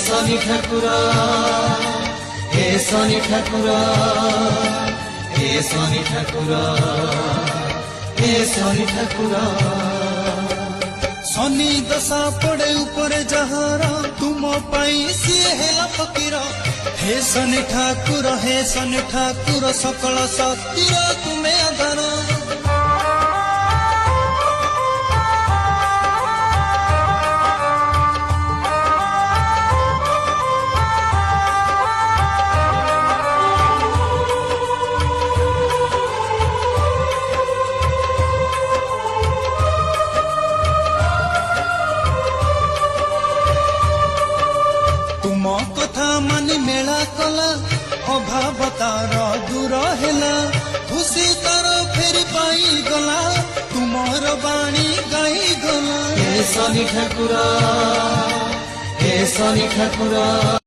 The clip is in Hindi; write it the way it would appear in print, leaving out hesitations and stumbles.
शनि ठाकुर हे शनि ठाकुर हे शनि ठाकुर हे शनि ठाकुर शनि दशा पड़े ऊपर जहार तुम पाई सिए हेला फकीर हे शनि ठाकुर सकल शक्तिर तुम्हें आधार तुम कथा मानी मेला कला अभाव तार दूर हेला खुशी तार फेरी पाई गला तुमर बाणी गाई गला हे शनि ठाकुर हे शनि ठाकुर।